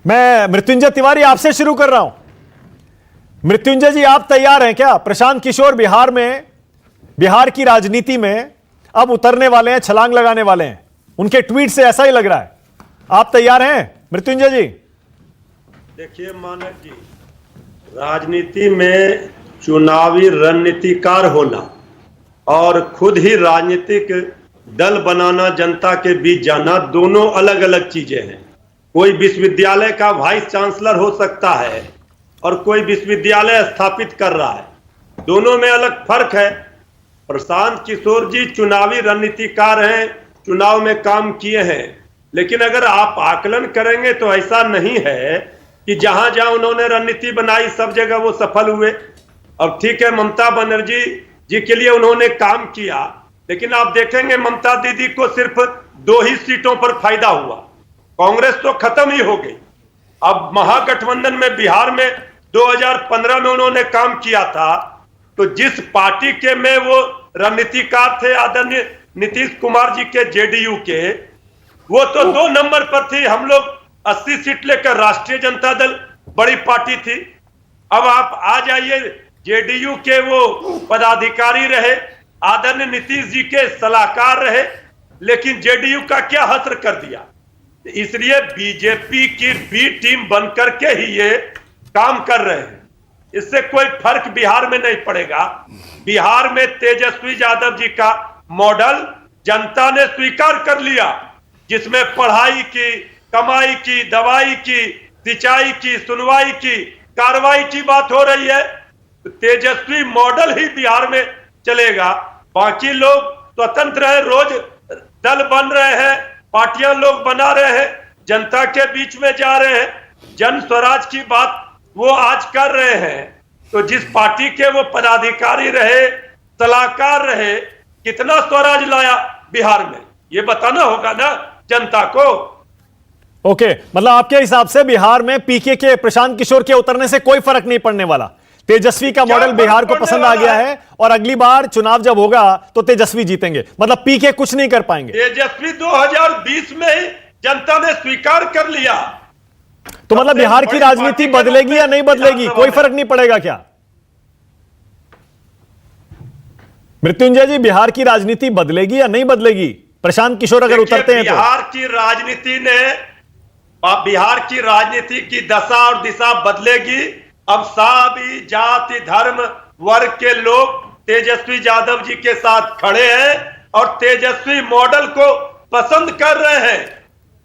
मैं मृत्युंजय तिवारी आपसे शुरू कर रहा हूं। मृत्युंजय जी, आप तैयार हैं क्या? प्रशांत किशोर बिहार की राजनीति में अब उतरने वाले हैं, छलांग लगाने वाले हैं। उनके ट्वीट से ऐसा ही लग रहा है। आप तैयार हैं मृत्युंजय जी? देखिए मानक जी, राजनीति में चुनावी रणनीतिकार होना और खुद ही राजनीतिक दल बनाना, जनता के बीच जाना, दोनों अलग अलग चीजें हैं। कोई विश्वविद्यालय का वाइस चांसलर हो सकता है और कोई विश्वविद्यालय स्थापित कर रहा है, दोनों में अलग फर्क है। प्रशांत किशोर जी चुनावी रणनीतिकार हैं, चुनाव में काम किए हैं, लेकिन अगर आप आकलन करेंगे तो ऐसा नहीं है कि जहां जहां उन्होंने रणनीति बनाई सब जगह वो सफल हुए। अब ठीक है, ममता बनर्जी जी के लिए उन्होंने काम किया, लेकिन आप देखेंगे ममता दीदी को सिर्फ 2 ही सीटों पर फायदा हुआ। कांग्रेस तो खत्म ही हो गई। अब महागठबंधन में बिहार में 2015 में उन्होंने काम किया था, तो जिस पार्टी के में वो रणनीतिकार थे आदरणीय नीतीश कुमार जी के, जेडीयू के, वो तो 2 नंबर पर थी। हम लोग 80 सीट लेकर राष्ट्रीय जनता दल बड़ी पार्टी थी। अब आप आ जाइए, जेडीयू के वो पदाधिकारी रहे, आदरणीय नीतीश जी के सलाहकार रहे, लेकिन जेडीयू का क्या हश्र कर दिया। इसलिए बीजेपी की बी टीम बनकर के ही ये काम कर रहे हैं। इससे कोई फर्क बिहार में नहीं पड़ेगा। बिहार में तेजस्वी यादव जी का मॉडल जनता ने स्वीकार कर लिया, जिसमें पढ़ाई की, कमाई की, दवाई की, सिंचाई की, सुनवाई की, कार्रवाई की बात हो रही है। तो तेजस्वी मॉडल ही बिहार में चलेगा। बाकी लोग स्वतंत्र है, रोज दल बन रहे हैं, पार्टियां लोग बना रहे हैं, जनता के बीच में जा रहे हैं, जन स्वराज की बात वो आज कर रहे हैं। तो जिस पार्टी के वो पदाधिकारी रहे, सलाहकार रहे, कितना स्वराज लाया बिहार में, ये बताना होगा ना जनता को। ओके, मतलब आपके हिसाब से बिहार में पीके के प्रशांत किशोर के उतरने से कोई फर्क नहीं पड़ने वाला। तेजस्वी का मॉडल बिहार को पसंद आ गया है और अगली बार चुनाव जब होगा तो तेजस्वी जीतेंगे। मतलब पीके कुछ नहीं कर पाएंगे। तेजस्वी 2020 में ही जनता ने स्वीकार कर लिया। तो मतलब बिहार की राजनीति बदलेगी या नहीं बदलेगी, कोई फर्क नहीं पड़ेगा क्या? मृत्युंजय जी, बिहार की राजनीति बदलेगी या नहीं बदलेगी प्रशांत किशोर अगर उतरते हैं तो? बिहार की राजनीति की दशा और दिशा बदलेगी। अब सभी जाति, धर्म, वर्ग के लोग तेजस्वी यादव जी के साथ खड़े हैं और तेजस्वी मॉडल को पसंद कर रहे हैं,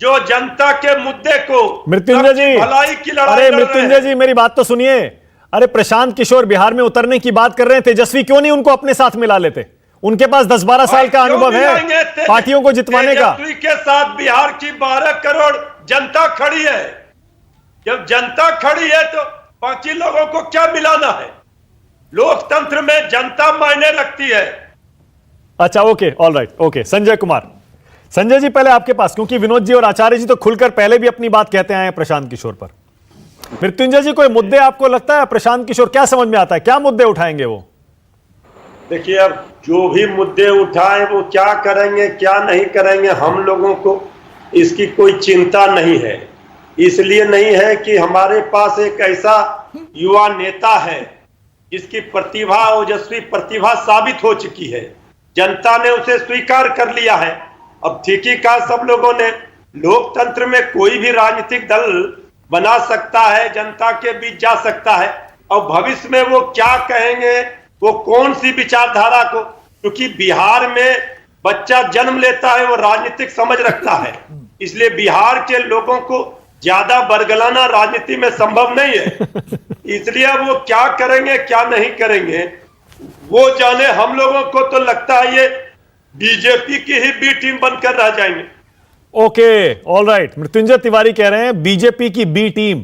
जो जनता के मुद्दे को, मृत्युंजय जी, भलाई की लड़ाई अरे मृत्युंजय जी मेरी बात तो सुनिए। अरे प्रशांत किशोर बिहार में उतरने की बात कर रहे हैं, तेजस्वी क्यों नहीं उनको अपने साथ मिला लेते? उनके पास 10-12 साल का अनुभव है पार्टियों को जितवाने का। तेजस्वी के साथ बिहार की 12 करोड़ जनता खड़ी है। जब जनता खड़ी है तो बाकी लोगों को क्या मिलाना है? लोकतंत्र में जनता मायने रखती है। अच्छा, okay, all right, okay. Sanjay Kumar, Sanjay ji पहले आपके पास, क्योंकि विनोद जी और आचार्य जी तो खुलकर पहले भी अपनी बात कहते आए हैं प्रशांत किशोर पर। मृत्युंजय जी, कोई मुद्दे आपको लगता है प्रशांत किशोर, क्या समझ में आता है, क्या मुद्दे उठाएंगे वो? देखिए, अब जो भी मुद्दे उठाए वो क्या करेंगे क्या नहीं करेंगे, हम लोगों को इसकी कोई चिंता नहीं है। इसलिए नहीं है कि हमारे पास एक ऐसा युवा नेता है जिसकी प्रतिभा, ओजस्वी प्रतिभा साबित हो चुकी है। जनता ने उसे स्वीकार कर लिया है। अब ठीक ही कहा सब लोगों ने, लोकतंत्र में कोई भी राजनीतिक दल बना सकता है, जनता के बीच जा सकता है। और भविष्य में वो क्या कहेंगे, वो कौन सी विचारधारा को, क्योंकि बिहार में बच्चा जन्म लेता है वो राजनीतिक समझ रखता है, इसलिए बिहार के लोगों को ज्यादा बरगलाना राजनीति में संभव नहीं है। इसलिए वो क्या करेंगे क्या नहीं करेंगे वो जाने। हम लोगों को तो लगता है ये बीजेपी की ही बी टीम बनकर रह जाएंगे। Okay, all right. Mrityunjay Tiwari कह रहे हैं बीजेपी की बी टीम।